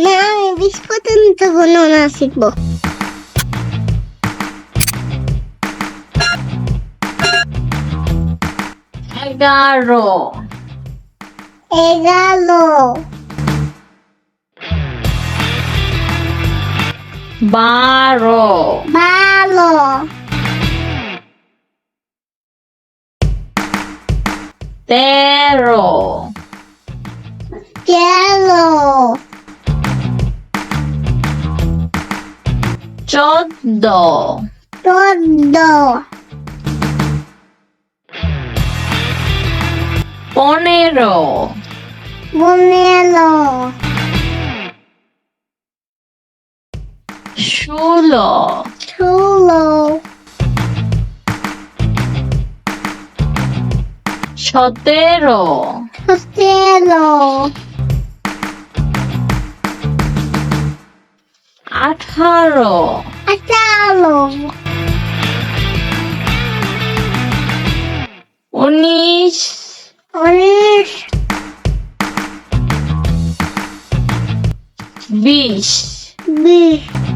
না আমি 20 পর্যন্ত গণনা শিখবো। এগারো, 11, বারো, 12, তেরো, 13, চোদ্দ, 14, পনেরো, 15, ষোলো, 16, সতেরো, 17, আঠারো, 18, 19, 19, 20, 20,